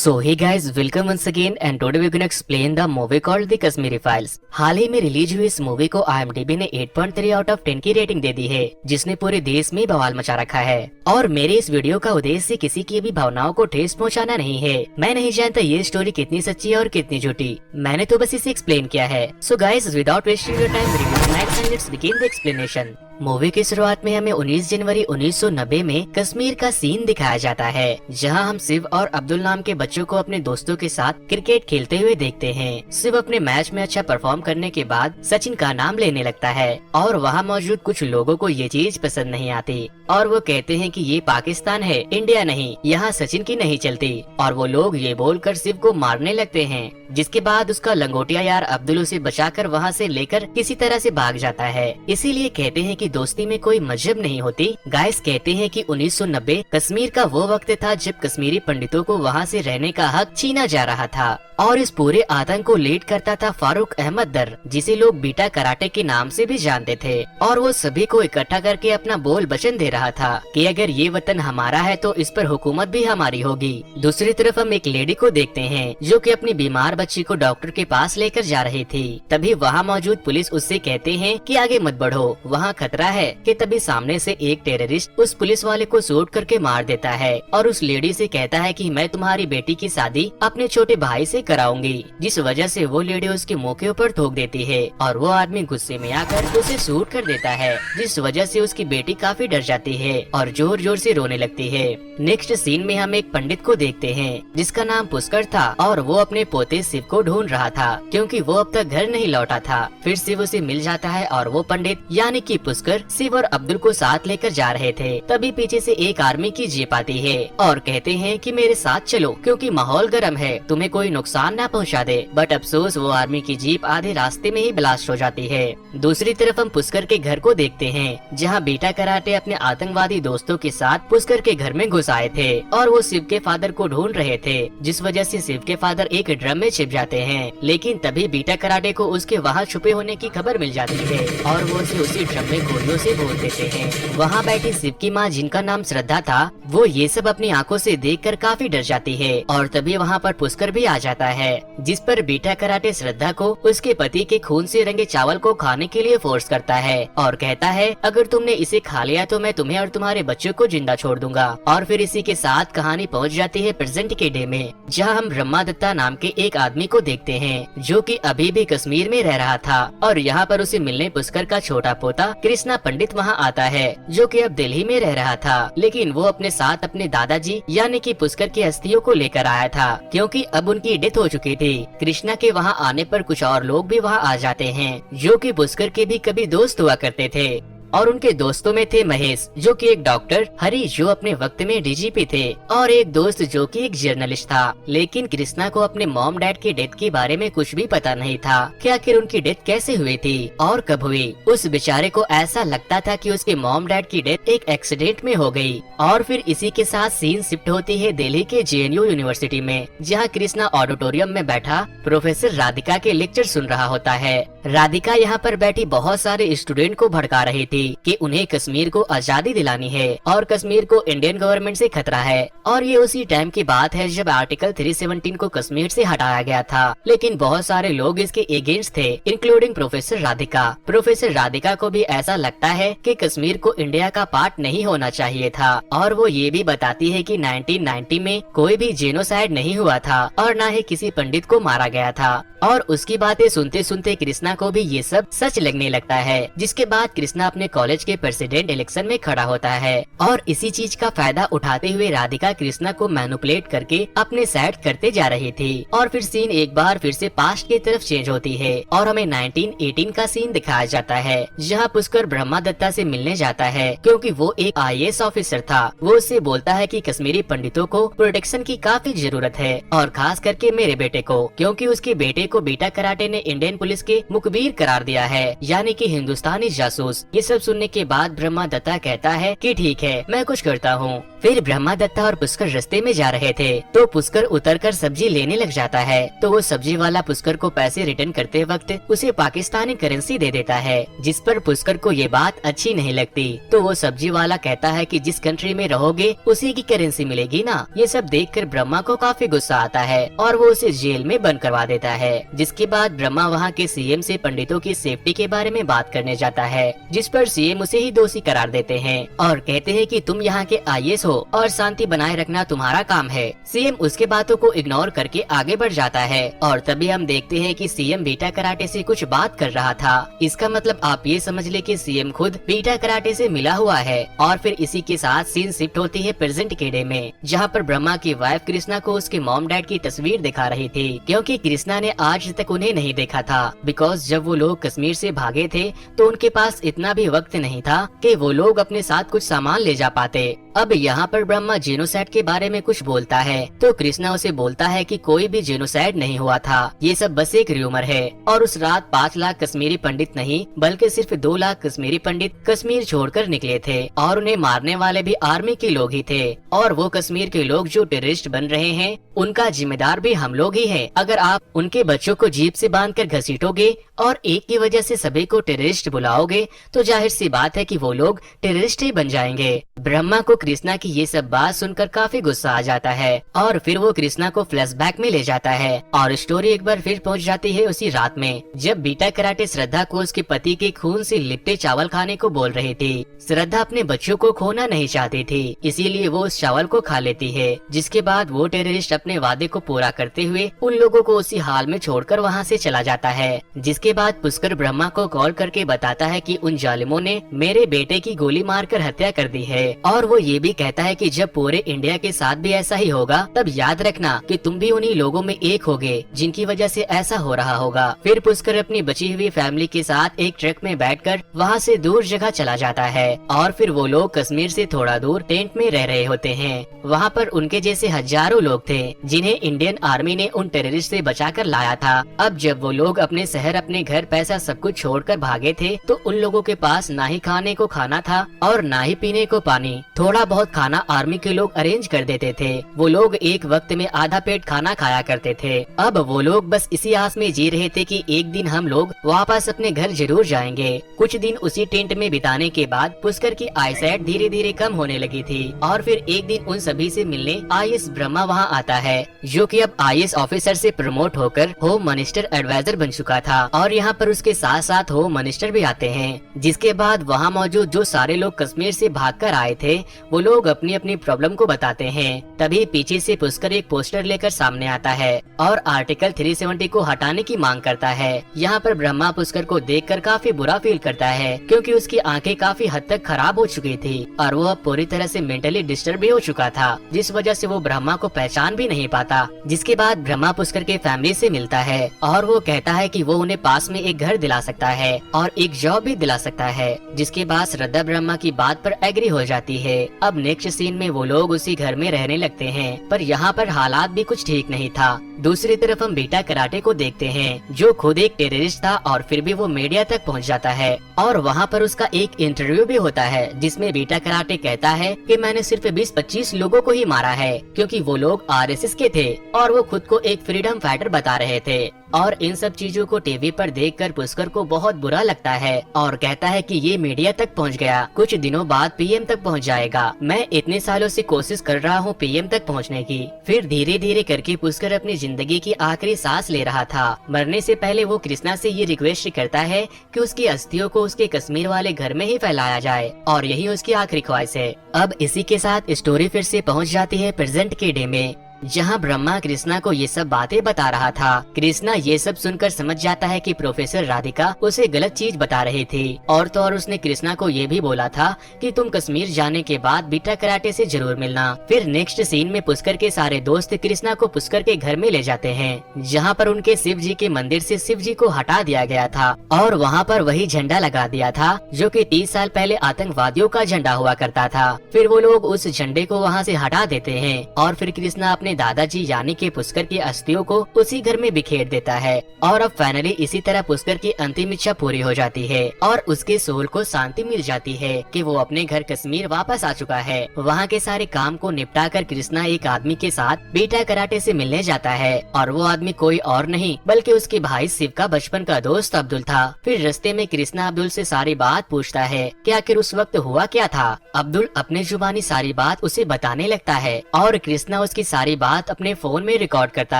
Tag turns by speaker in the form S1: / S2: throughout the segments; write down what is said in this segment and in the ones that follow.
S1: So hey guys, welcome once again and today we're gonna explain the movie called The Kashmiri Files। हाल ही में release हुई इस movie को IMDb ने 8.3 out of 10 की rating दे दी है, जिसने पूरे देश में बवाल मचा रखा है। और मेरे इस वीडियो का उद्देश्य किसी की भी भावनाओं को ठेस पहुंचाना नहीं है। मैं नहीं जानता ये स्टोरी कितनी सच्ची है और कितनी झूठी, मैंने तो बस इसे एक्सप्लेन किया है। So guys, without wasting your time, let's begin the explanation. Movie की शुरुआत में हमें 19 जनवरी 1990 में कश्मीर का सीन दिखाया जाता है, जहां हम शिव और अब्दुल नाम के बच्चों को अपने दोस्तों के साथ क्रिकेट खेलते हुए देखते हैं। शिव अपने मैच में अच्छा परफॉर्म करने के बाद सचिन का नाम लेने लगता है और वहां मौजूद कुछ लोगों को ये चीज पसंद नहीं आती और वो कहते हैं कि ये पाकिस्तान है, इंडिया नहीं, यहाँ सचिन की नहीं चलती। और वो लोग ये बोलकर शिव को मारने लगते हैं, जिसके बाद उसका लंगोटिया यार अब्दुल उसे बचाकर वहाँ से लेकर किसी तरह से भाग जाता है। इसीलिए कहते हैं कि दोस्ती में कोई मजहब नहीं होती। गाइस कहते हैं कि 1990 कश्मीर का वो वक्त था जब कश्मीरी पंडितों को वहाँ से रहने का हक छीना जा रहा था और इस पूरे आतंक को लीड करता था फारूक अहमद दर, जिसे लोग बीटा कराटे के नाम से भी जानते थे। और वो सभी को इकट्ठा करके अपना बोल वचन दे रहा था कि अगर ये वतन हमारा है तो इस पर हुकूमत भी हमारी होगी। दूसरी तरफ हम एक लेडी को देखते हैं जो कि अपनी बीमार बच्ची को डॉक्टर के पास लेकर जा रही थी। तभी वहाँ मौजूद पुलिस उससे कहते हैं कि आगे मत बढ़ो, वहाँ खतरा है। कि तभी सामने से एक टेररिस्ट उस पुलिस वाले को शूट करके मार देता है और उस लेडी से कहता है कि मैं तुम्हारी बेटी की शादी अपने छोटे भाई से कराऊंगी, जिस वजह से वो लेडी उसके मुंह के ऊपर थूक देती है और वो आदमी गुस्से में आकर उसे शूट कर देता है, जिस वजह से उसकी बेटी काफी डर जाती है और जोर जोर से रोने लगती है। नेक्स्ट सीन में हम एक पंडित को देखते हैं जिसका नाम पुष्कर था और वो अपने पोते शिव को ढूंढ रहा था क्योंकि वो अब तक घर नहीं लौटा था। फिर शिव उसे मिल जाता है और वो पंडित यानी कि पुष्कर शिव और अब्दुल को साथ लेकर जा रहे थे। तभी पीछे से एक आर्मी की जीप आती है और कहते हैं कि मेरे साथ चलो क्योंकि माहौल गर्म है, तुम्हें कोई नुकसान ना पहुंचा दे। बट अफसोस वो आर्मी की जीप आधे रास्ते में ही ब्लास्ट हो जाती है। दूसरी तरफ हम पुष्कर के घर को देखते हैं जहां बीटा कराटे अपने आतंकवादी दोस्तों के साथ पुष्कर के घर में घुस आए थे और वो शिव के फादर को ढूंढ रहे थे, जिस वजह से शिव के फादर एक ड्रम में छिप जाते हैं। लेकिन तभी बीटा कराटे को उसके वहाँ छुपे होने की खबर मिल जाती है और वो उसे उसी ड्रम में गोलियों से भून देते हैं। वहाँ बैठी शिव की माँ जिनका नाम श्रद्धा था, वो ये सब अपनी आंखों से देखकर काफी डर जाती है और तभी वहाँ पर पुष्कर भी आ जाता है, जिस पर बीटा कराटे श्रद्धा को उसके पति के खून से रंगे चावल को खाने के लिए फोर्स करता है और कहता है अगर तुमने इसे खा लिया तो मैं तुम्हें और तुम्हारे बच्चों को जिंदा छोड़ दूंगा। और फिर इसी के साथ कहानी पहुँच जाती है प्रेजेंट के डे में, जहाँ हम ब्रह्मा दत्ता नाम के एक आदमी को देखते हैं जो कि अभी भी कश्मीर में रह रहा था और यहाँ पर उसे मिलने पुष्कर का छोटा पोता कृष्णा पंडित वहाँ आता है, जो कि अब दिल्ली में रह रहा था। लेकिन वो अपने साथ अपने दादाजी यानी कि पुष्कर की अस्थियों को लेकर आया था क्योंकि अब उनकी डेथ हो चुकी थी। कृष्णा के वहाँ आने पर कुछ और लोग भी वहाँ आ जाते हैं जो कि पुष्कर के भी कभी दोस्त हुआ करते थे और उनके दोस्तों में थे महेश जो कि एक डॉक्टर, हरी जो अपने वक्त में डीजीपी थे और एक दोस्त जो कि एक जर्नलिस्ट था। लेकिन कृष्णा को अपने मॉम डैड की डेथ के बारे में कुछ भी पता नहीं था कि आखिर उनकी डेथ कैसे हुई थी और कब हुई। उस बेचारे को ऐसा लगता था कि उसके मॉम डैड की डेथ एक एक्सीडेंट में हो गई। और फिर इसी के साथ सीन शिफ्ट होती है दिल्ली के JNU यूनिवर्सिटी में, जहाँ कृष्णा ऑडिटोरियम में बैठा प्रोफेसर राधिका के लेक्चर सुन रहा होता है। राधिका यहाँ पर बैठी बहुत सारे स्टूडेंट को भड़का रही थी कि उन्हें कश्मीर को आजादी दिलानी है और कश्मीर को इंडियन गवर्नमेंट से खतरा है। और ये उसी टाइम की बात है जब आर्टिकल 317 को कश्मीर से हटाया गया था, लेकिन बहुत सारे लोग इसके अगेंस्ट थे, including professor Radhika. Professor Radhika को भी ऐसा लगता है कि कश्मीर को इंडिया का पार्ट नहीं होना चाहिए था और वो ये भी बताती है कि 1990 में कोई भी जेनोसाइड नहीं हुआ था और न ही किसी पंडित को मारा गया था। और उसकी बातें सुनते सुनते कृष्णा को भी ये सब सच लगने लगता है, जिसके बाद कृष्णा अपने कॉलेज के प्रेसिडेंट इलेक्शन में खड़ा होता है और इसी चीज का फायदा उठाते हुए राधिका कृष्णा को मैनिपुलेट करके अपने साइड करते जा रही थी। और फिर सीन एक बार फिर से पास्ट की तरफ चेंज होती है और हमें 1918 का सीन दिखाया जाता है, जहाँ पुष्कर ब्रह्मा दत्ता से मिलने जाता है क्योंकि वो एक IAS ऑफिसर था। वो उससे बोलता है कि कश्मीरी पंडितों को प्रोटेक्शन की काफी जरूरत है और खास करके मेरे बेटे को, क्योंकि उसके बेटे को बीटा कराटे ने इंडियन पुलिस के मुखबिर करार दिया है, यानी कि हिंदुस्तानी जासूस। ये सब सुनने के बाद ब्रह्मा दत्ता कहता है कि ठीक है मैं कुछ करता हूँ। फिर ब्रह्मा दत्ता और पुष्कर रास्ते में जा रहे थे तो पुष्कर उतरकर सब्जी लेने लग जाता है तो वो सब्जी वाला पुष्कर को पैसे रिटर्न करते वक्त उसे पाकिस्तानी करेंसी दे देता है, जिस पर पुष्कर को ये बात अच्छी नहीं लगती। तो वो सब्जी वाला कहता है कि जिस कंट्री में रहोगे उसी की करेंसी मिलेगी ना। ये सब देखकर ब्रह्मा को काफी गुस्सा आता है और वो उसे जेल में बंद करवा देता है। जिसके बाद ब्रह्मा वहाँ के सीएम से पंडितों की सेफ्टी के बारे में बात करने जाता है, जिस पर सीएम उसे ही दोषी करार देते हैं और कहते हैं कि तुम यहाँ के आईएएस हो और शांति बनाए रखना तुम्हारा काम है। सीएम उसके बातों को इग्नोर करके आगे बढ़ जाता है और तभी हम देखते हैं कि सीएम बीटा कराटे से कुछ बात कर रहा था। इसका मतलब आप ये समझ ले कि सीएम खुद बीटा कराटे से मिला हुआ है। और फिर इसी के साथ सीन शिफ्ट होती है प्रेजेंट के डे में, जहाँ पर ब्रह्मा की वाइफ कृष्णा को उसके मॉम डैड की तस्वीर दिखा रही थी, क्योंकि कृष्णा ने आज तक उन्हें नहीं देखा था। बिकॉज जब वो लोग कश्मीर से भागे थे तो उनके पास इतना भी वक्त नहीं था कि वो लोग अपने साथ कुछ सामान ले जा पाते। अब यहाँ पर ब्रह्मा जेनोसाइड के बारे में कुछ बोलता है तो कृष्णा उसे बोलता है कि कोई भी जेनोसाइड नहीं हुआ था, ये सब बस एक र्यूमर है। और उस रात 5 लाख कश्मीरी पंडित नहीं बल्कि सिर्फ 2 लाख कश्मीरी पंडित कश्मीर छोड़कर निकले थे और उन्हें मारने वाले भी आर्मी के लोग ही थे। और वो कश्मीर के लोग जो टेररिस्ट बन रहे हैं उनका जिम्मेदार भी हम लोग ही है। अगर आप उनके बच्चों को जीप से बांधकर घसीटोगे और एक की वजह से सभी को टेररिस्ट बुलाओगे तो जाहिर सी बात है कि वो लोग टेररिस्ट ही बन जाएंगे। ब्रह्मा को कृष्णा की ये सब बात सुनकर काफी गुस्सा आ जाता है और फिर वो कृष्णा को फ्लैशबैक में ले जाता है और स्टोरी एक बार फिर पहुंच जाती है उसी रात में, जब बीटा कराटे श्रद्धा को उसके पति के खून से लिपटे चावल खाने को बोल रही थी। श्रद्धा अपने बच्चों को खोना नहीं चाहती थी, इसीलिए वो उस चावल को खा लेती है। जिसके बाद वो टेररिस्ट अपने वादे को पूरा करते हुए उन लोगों को उसी हाल में छोड़कर वहाँ से चला जाता है। जिसके बाद पुष्कर ब्रह्मा को कॉल करके बताता है कि उन जालिमों ने मेरे बेटे की गोली मारकर हत्या कर दी है। और वो ये भी कहता है कि जब पूरे इंडिया के साथ भी ऐसा ही होगा तब याद रखना कि तुम भी उन्हीं लोगों में एक होगे जिनकी वजह से ऐसा हो रहा होगा। फिर पुष्कर अपनी बची हुई फैमिली के साथ एक ट्रक में बैठकर वहाँ से दूर जगह चला जाता है और फिर वो लोग कश्मीर से थोड़ा दूर टेंट में रह रहे होते हैं। वहाँ पर उनके जैसे हजारों लोग थे जिन्हें इंडियन आर्मी ने उन टेररिस्ट से बचाकर लाया था। अब जब वो लोग अपने शहर, अपने घर, पैसा सब कुछ छोड़कर भागे थे तो उन लोगों के पास ना ही खाने को खाना था और ना ही पीने को पानी। थोड़ा बहुत खाना आर्मी के लोग अरेंज कर देते थे। वो लोग एक वक्त में आधा पेट खाना खाया करते थे। अब वो लोग बस इसी आस में जी रहे थे कि एक दिन हम लोग वापस अपने घर जरूर जाएंगे। कुछ दिन उसी टेंट में बिताने के बाद पुष्कर की आईसाइट धीरे धीरे कम होने लगी थी और फिर एक दिन उन सभी से मिलने आईएएस ब्रह्मा वहाँ आता है, जो कि अब आईएएस ऑफिसर से प्रमोट होकर होम मिनिस्टर एडवाइजर बन चुका था। और यहाँ पर उसके साथ साथ होम मिनिस्टर भी आते हैं। जिसके बाद वहाँ मौजूद जो सारे लोग कश्मीर से भागकर आए थे वो लोग अपनी अपनी प्रॉब्लम को बताते हैं। तभी पीछे से पुष्कर एक पोस्टर लेकर सामने आता है और आर्टिकल 370 को हटाने की मांग करता है। यहाँ पर ब्रह्मा पुष्कर को देखकर काफी बुरा फील करता है, क्योंकि उसकी आंखें काफी हद तक खराब हो चुकी थी और वो अब पूरी तरह से मेंटली डिस्टर्ब भी हो चुका था, जिस वजह से वो ब्रह्मा को पहचान भी नहीं पाता। जिसके बाद ब्रह्मा पुष्कर के फैमिली से मिलता है और वो कहता है कि वो उन्हें पास में एक घर दिला सकता है और एक जॉब भी दिला सकता है। जिसके बाद श्रद्धा ब्रह्मा की बात पर एग्री हो जाती है। अब नेक्स्ट सीन में वो लोग उसी घर में रहने लगते हैं, पर यहाँ पर हालात भी कुछ ठीक नहीं था। दूसरी तरफ हम बीटा कराटे को देखते हैं, जो खुद एक टेररिस्ट था और फिर भी वो मीडिया तक पहुँच जाता है और वहाँ पर उसका एक इंटरव्यू भी होता है जिसमें बीटा कराटे कहता है कि मैंने सिर्फ 20-25 लोगों को ही मारा है, क्योंकि वो लोग आरएसएस के थे और वो खुद को एक फ्रीडम फाइटर बता रहे थे। और इन सब चीजों को टीवी पर देखकर पुष्कर को बहुत बुरा लगता है और कहता है कि ये मीडिया तक पहुंच गया, कुछ दिनों बाद पीएम तक पहुंच जाएगा। मैं इतने सालों से कोशिश कर रहा हूँ पीएम तक पहुंचने की। फिर धीरे धीरे करके पुष्कर अपनी जिंदगी की आखिरी सांस ले रहा था। मरने से पहले वो कृष्णा से ये रिक्वेस्ट करता है कि उसकी अस्थियों को उसके कश्मीर वाले घर में ही फैलाया जाए और यही उसकी आखिरी ख्वाहिश है। अब इसी के साथ स्टोरी फिर से पहुँच जाती है प्रेजेंट के डे में, जहाँ ब्रह्मा कृष्णा को ये सब बातें बता रहा था। कृष्णा ये सब सुनकर समझ जाता है कि प्रोफेसर राधिका उसे गलत चीज बता रही थी और तो और उसने कृष्णा को ये भी बोला था कि तुम कश्मीर जाने के बाद बीटा कराटे से जरूर मिलना। फिर नेक्स्ट सीन में पुष्कर के सारे दोस्त कृष्णा को पुष्कर के घर में ले जाते हैं, जहाँ पर उनके शिव जी के मंदिर से शिव जी को हटा दिया गया था और वहाँ पर वही झंडा लगा दिया था जो कि 30 साल पहले आतंकवादियों का झंडा हुआ करता था। फिर वो लोग उस झंडे को वहाँ से हटा देते हैं और फिर कृष्णा अपने अपने दादाजी यानी कि पुष्कर की अस्थियों को उसी घर में बिखेर देता है और अब फाइनली इसी तरह पुष्कर की अंतिम इच्छा पूरी हो जाती है और उसके सोल को शांति मिल जाती है कि वो अपने घर कश्मीर वापस आ चुका है। वहाँ के सारे काम को निपटाकर कृष्णा एक आदमी के साथ बीटा कराटे से मिलने जाता है और वो आदमी कोई और नहीं बल्कि उसके भाई शिव का बचपन का दोस्त अब्दुल था। फिर रास्ते में कृष्णा अब्दुल से सारी बात पूछता है कि आखिर उस वक्त हुआ क्या था। अब्दुल अपने जुबानी सारी बात उसे बताने लगता है और कृष्णा उसकी सारी बात अपने फोन में रिकॉर्ड करता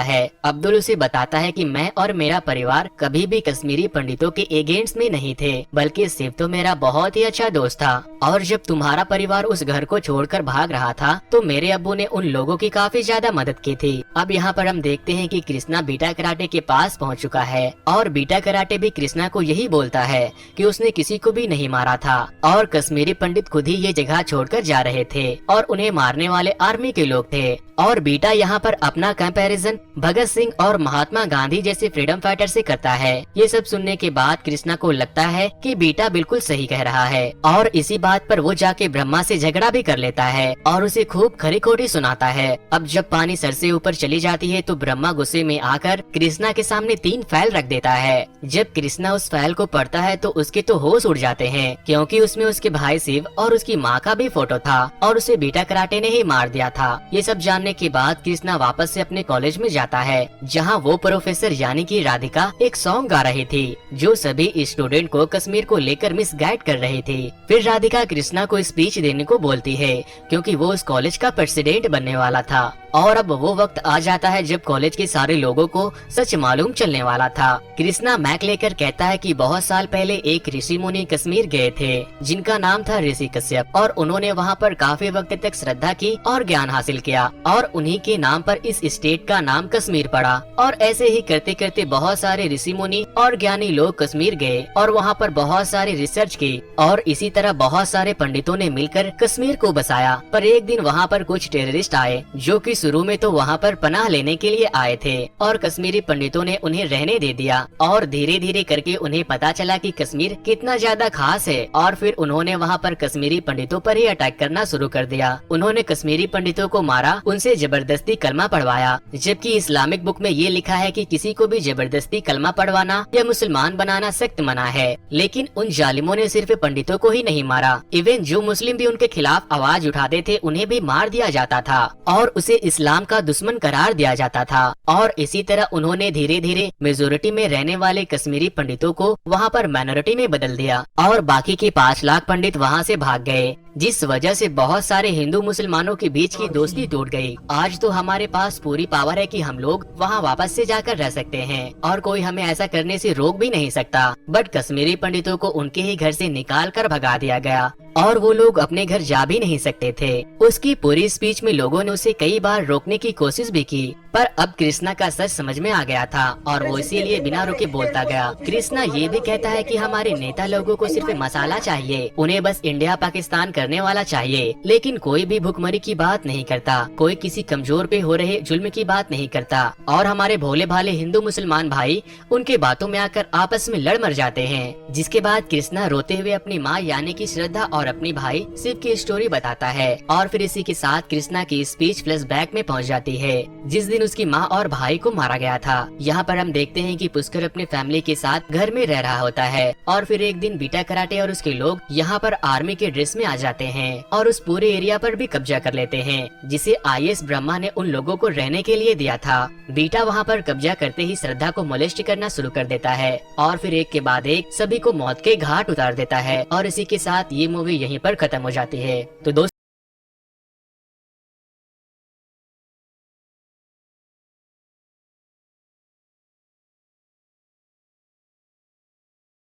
S1: है। अब्दुल उसे बताता है कि मैं और मेरा परिवार कभी भी कश्मीरी पंडितों के एगेंस्ट में नहीं थे, बल्कि शिव तो मेरा बहुत ही अच्छा दोस्त था और जब तुम्हारा परिवार उस घर को छोड़कर भाग रहा था तो मेरे अब्बू ने उन लोगों की काफी ज्यादा मदद की थी। अब यहाँ पर हम देखते हैं कि कृष्णा बीटा कराटे के पास पहुँच चुका है और बीटा कराटे भी कृष्णा को यही बोलता है कि उसने किसी को भी नहीं मारा था और कश्मीरी पंडित खुद ही ये जगह छोड़कर जा रहे थे और उन्हें मारने वाले आर्मी के लोग थे। और बीटा यहाँ पर अपना कंपैरिजन भगत सिंह और महात्मा गांधी जैसे फ्रीडम फाइटर से करता है। ये सब सुनने के बाद कृष्णा को लगता है कि बीटा बिल्कुल सही कह रहा है और इसी बात पर वो जाके ब्रह्मा से झगड़ा भी कर लेता है और उसे खूब खरी खोटी सुनाता है। अब जब पानी सर से ऊपर चली जाती है तो ब्रह्मा गुस्से में आकर कृष्णा के सामने 3 फाइल रख देता है। जब कृष्णा उस फाइल को पढ़ता है तो उसके तो होश उड़ जाते हैं क्योंकि उसमें उसके भाई शिव और उसकी माँ का भी फोटो था और उसे बीटा कराटे ने ही मार दिया था। ये सब जानने के बाद कृष्णा वापस से अपने कॉलेज में जाता है जहाँ वो प्रोफेसर यानी कि राधिका एक सॉन्ग गा रही थी जो सभी स्टूडेंट को कश्मीर को लेकर मिसगाइड कर रही थी। फिर राधिका कृष्णा को स्पीच देने को बोलती है क्योंकि वो उस कॉलेज का प्रेसिडेंट बनने वाला था और अब वो वक्त आ जाता है जब कॉलेज के सारे लोगों को सच मालूम चलने वाला था। कृष्णा मैक लेकर कहता है कि बहुत साल पहले एक ऋषि मुनि कश्मीर गए थे जिनका नाम था ऋषि कश्यप और उन्होंने वहाँ पर काफी वक्त तक श्रद्धा की और ज्ञान हासिल किया और उन्हीं के नाम पर इस स्टेट का नाम कश्मीर पड़ा। और ऐसे ही करते करते बहुत सारे ऋषि मुनि और ज्ञानी लोग कश्मीर गए और वहाँ पर बहुत सारी रिसर्च की और इसी तरह बहुत सारे पंडितों ने मिलकर कश्मीर को बसाया। पर एक दिन वहाँ पर कुछ टेररिस्ट आए जो कि शुरू में तो वहाँ पर पनाह लेने के लिए आए थे और कश्मीरी पंडितों ने उन्हें रहने दे दिया और धीरे धीरे करके उन्हें पता चला कि कश्मीर कितना ज्यादा खास है और फिर उन्होंने वहाँ पर कश्मीरी पंडितों पर ही अटैक करना शुरू कर दिया। उन्होंने कश्मीरी पंडितों को मारा, उनसे जबरदस्ती कलमा पढ़वाया, जबकि इस्लामिक बुक में ये लिखा है कि किसी को भी जबरदस्ती कलमा पढ़वाना या मुसलमान बनाना सख्त मना है। लेकिन उन जालिमों ने सिर्फ पंडितों को ही नहीं मारा, इवन जो मुस्लिम भी उनके खिलाफ आवाज उठाते थे उन्हें भी मार दिया जाता था और उसे इस्लाम का दुश्मन करार दिया जाता था। और इसी तरह उन्होंने धीरे धीरे मेजोरिटी में रहने वाले कश्मीरी पंडितों को वहाँ पर माइनॉरिटी में बदल दिया और बाकी के 5 लाख पंडित वहाँ से भाग गए, जिस वजह से बहुत सारे हिंदू मुसलमानों के बीच की दोस्ती टूट गई। आज तो हमारे पास पूरी पावर है कि हम लोग वहाँ वापस से जाकर रह सकते हैं और कोई हमें ऐसा करने से रोक भी नहीं सकता। बट कश्मीरी पंडितों को उनके ही घर से निकाल कर भगा दिया गया और वो लोग अपने घर जा भी नहीं सकते थे। उसकी पूरी स्पीच में लोगों ने उसे कई बार रोकने की कोशिश भी की, पर अब कृष्णा का सच समझ में आ गया था और वो इसीलिए बिना रुके बोलता गया। कृष्णा ये भी कहता है कि हमारे नेता लोगों को सिर्फ मसाला चाहिए, उन्हें बस इंडिया पाकिस्तान करने वाला चाहिए, लेकिन कोई भी भुखमरी की बात नहीं करता, कोई किसी कमजोर पे हो रहे जुल्म की बात नहीं करता। और हमारे भोले भाले हिंदू मुसलमान भाई उनके बातों में आकर आपस में लड़ मर जाते हैं। जिसके बाद कृष्णा रोते हुए अपनी माँ यानी कि श्रद्धा और अपनी भाई शिव की स्टोरी बताता है और फिर इसी के साथ कृष्णा की स्पीच फ्लैशबैक में पहुँच जाती है जिस दिन उसकी माँ और भाई को मारा गया था। यहाँ पर हम देखते हैं कि पुष्कर अपने फैमिली के साथ घर में रह रहा होता है और फिर एक दिन बीटा कराटे और उसके लोग यहाँ पर आर्मी के ड्रेस में आ जाते हैं और उस पूरे एरिया पर भी कब्जा कर लेते हैं जिसे IS ब्रह्मा ने उन लोगों को रहने के लिए दिया था। बीटा वहाँ पर कब्जा करते ही श्रद्धा को मोलेस्ट करना शुरू कर देता है और फिर एक के बाद एक सभी को मौत के घाट उतार देता है और इसी के साथ ये मूवी यहीं पर खत्म हो जाती है। तो दोस्तों